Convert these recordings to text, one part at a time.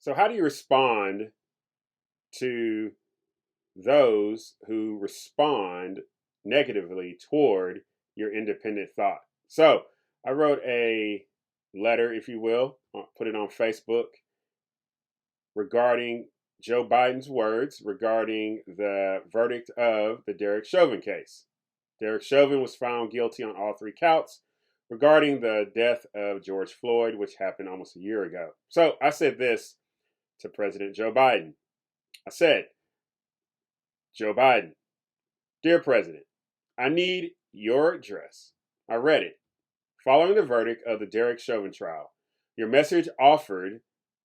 So, how do you respond to those who respond negatively toward your independent thought? So, I wrote a letter, if you will, put it on Facebook regarding Joe Biden's words regarding the verdict of the Derek Chauvin case. Derek Chauvin was found guilty on all three counts regarding the death of George Floyd, which happened almost a year ago. So I said this to President Joe Biden. I said, Joe Biden, dear President, I need your address. I read it. Following the verdict of the Derek Chauvin trial, your message offered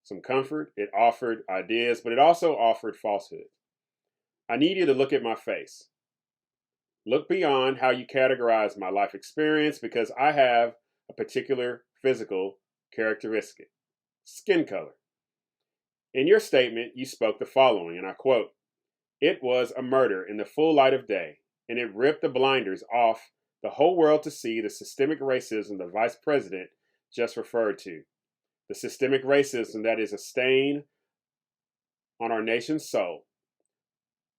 some comfort, it offered ideas, but it also offered falsehood. I need you to look at my face. Look beyond how you categorize my life experience because I have a particular physical characteristic, skin color. In your statement, you spoke the following, and I quote, "It was a murder in the full light of day, and it ripped the blinders off the whole world to see the systemic racism the vice president just referred to. The systemic racism that is a stain on our nation's soul.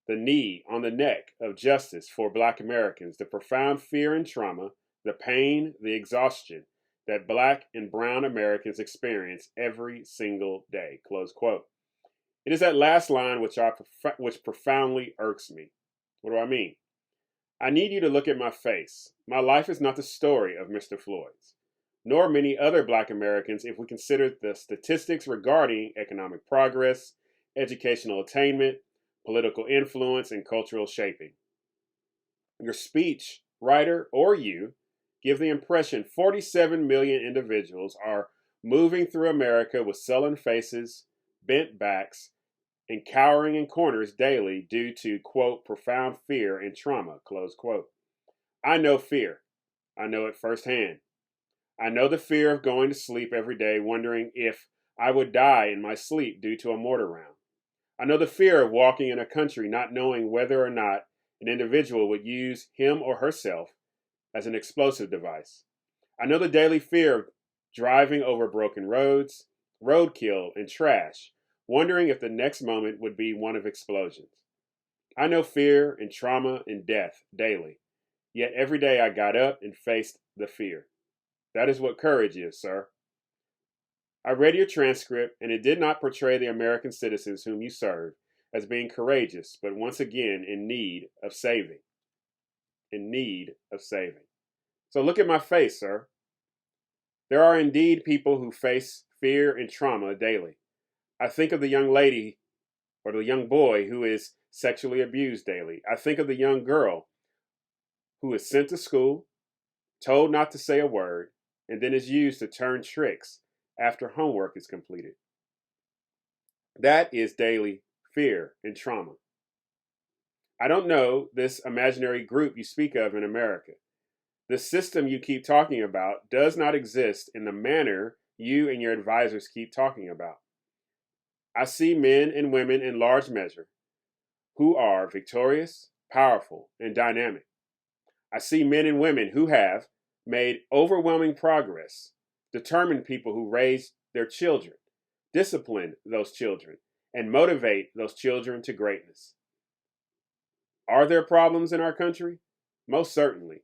The knee on the neck of justice for Black Americans, the profound fear and trauma, the pain, the exhaustion that Black and Brown Americans experience every single day." Close quote. It is that last line which profoundly irks me. What do I mean? I need you to look at my face. My life is not the story of Mr. Floyd's, nor many other Black Americans if we consider the statistics regarding economic progress, educational attainment, political influence, and cultural shaping. Your speech, writer, or you give the impression 47 million individuals are moving through America with sullen faces, bent backs, and cowering in corners daily due to, quote, profound fear and trauma, close quote. I know fear. I know it firsthand. I know the fear of going to sleep every day wondering if I would die in my sleep due to a mortar round. I know the fear of walking in a country not knowing whether or not an individual would use him or herself as an explosive device. I know the daily fear of driving over broken roads, roadkill, and trash, wondering if the next moment would be one of explosions. I know fear and trauma and death daily, yet every day I got up and faced the fear. That is what courage is, sir. I read your transcript, and it did not portray the American citizens whom you serve as being courageous, but once again in need of saving. In need of saving. So look at my face, sir. There are indeed people who face fear and trauma daily. I think of the young lady or the young boy who is sexually abused daily. I think of the young girl who is sent to school, told not to say a word, and then is used to turn tricks after homework is completed. That is daily fear and trauma. I don't know this imaginary group you speak of in America. The system you keep talking about does not exist in the manner you and your advisors keep talking about. I see men and women in large measure who are victorious, powerful, and dynamic. I see men and women who have made overwhelming progress, determined people who raise their children, discipline those children, and motivate those children to greatness. Are there problems in our country? Most certainly.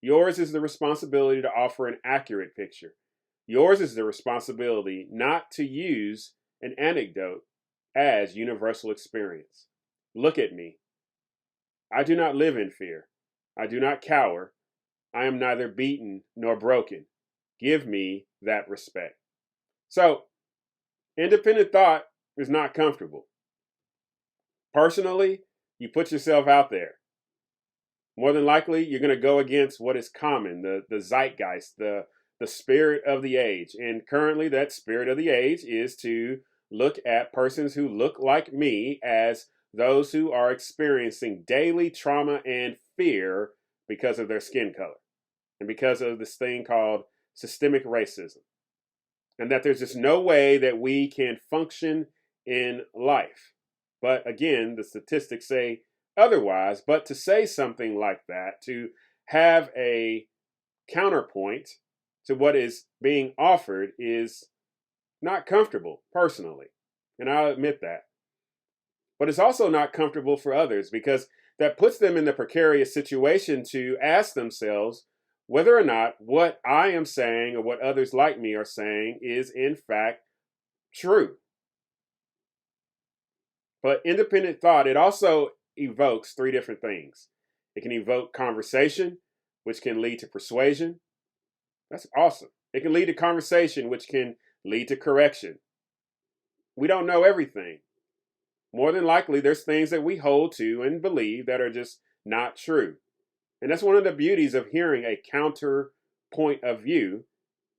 Yours is the responsibility to offer an accurate picture. Yours is the responsibility not to use an anecdote as universal experience. Look at me. I do not live in fear. I do not cower. I am neither beaten nor broken. Give me that respect. So, independent thought is not comfortable. Personally, you put yourself out there. More than likely, you're going to go against what is common, the zeitgeist, the spirit of the age. And currently, that spirit of the age is to look at persons who look like me as those who are experiencing daily trauma and fear because of their skin color and because of this thing called systemic racism. And that there's just no way that we can function in life. But again, the statistics say otherwise. But to say something like that, to have a counterpoint to what is being offered, is not comfortable personally. and I'll admit that. But it's also not comfortable for others because that puts them in the precarious situation to ask themselves whether or not what I am saying or what others like me are saying is in fact true. But independent thought, it also evokes three different things. It can evoke conversation, which can lead to persuasion. That's awesome. It can lead to conversation, which can lead to correction. We don't know everything. More than likely, there's things that we hold to and believe that are just not true. And that's one of the beauties of hearing a counter point of view,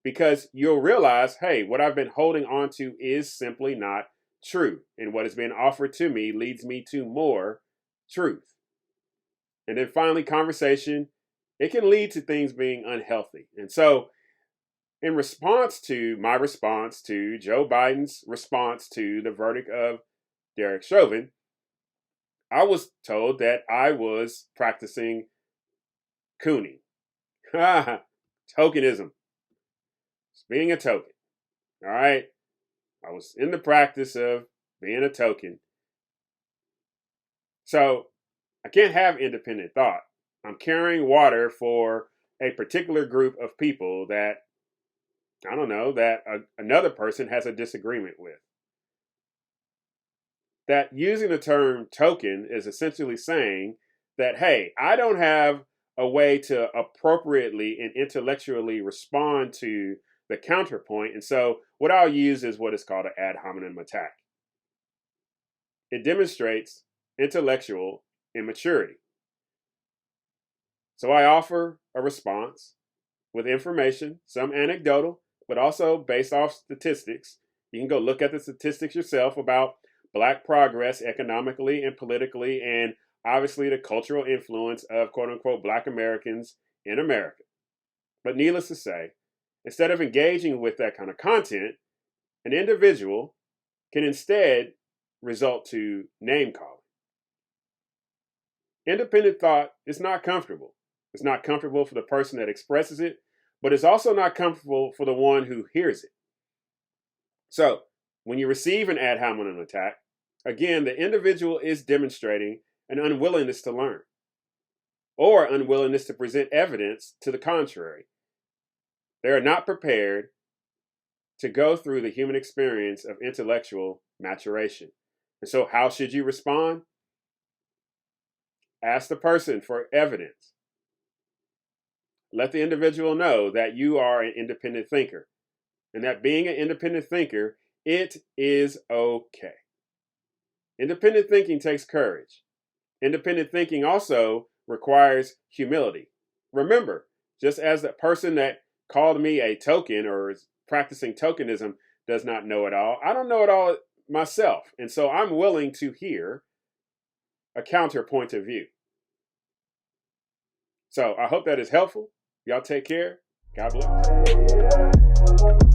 because you'll realize, hey, what I've been holding on to is simply not true. And what is being offered to me leads me to more truth. And then finally, conversation, it can lead to things being unhealthy. And so, in response to my response to Joe Biden's response to the verdict of Derek Chauvin, I was told that I was practicing cooning. Tokenism. It's being a token. All right. I was in the practice of being a token. So I can't have independent thought. I'm carrying water for a particular group of people that, I don't know, that another person has a disagreement with. That using the term token is essentially saying that, hey, I don't have a way to appropriately and intellectually respond to the counterpoint. And so what I'll use is what is called an ad hominem attack. It demonstrates intellectual immaturity. So I offer a response with information, some anecdotal, but also based off statistics. You can go look at the statistics yourself about Black progress economically and politically, and obviously the cultural influence of quote unquote Black Americans in America. But needless to say, instead of engaging with that kind of content, an individual can instead result to name calling. Independent thought is not comfortable. It's not comfortable for the person that expresses it, but it's also not comfortable for the one who hears it. So, when you receive an ad hominem attack, again, the individual is demonstrating an unwillingness to learn or unwillingness to present evidence to the contrary. They are not prepared to go through the human experience of intellectual maturation. And so, how should you respond? Ask the person for evidence. Let the individual know that you are an independent thinker and that being an independent thinker, it is okay. Independent thinking takes courage. Independent thinking also requires humility. Remember, just as the person that called me a token or is practicing tokenism does not know it all, I don't know it all myself. And so I'm willing to hear a counterpoint of view. So I hope that is helpful. Y'all take care. God bless.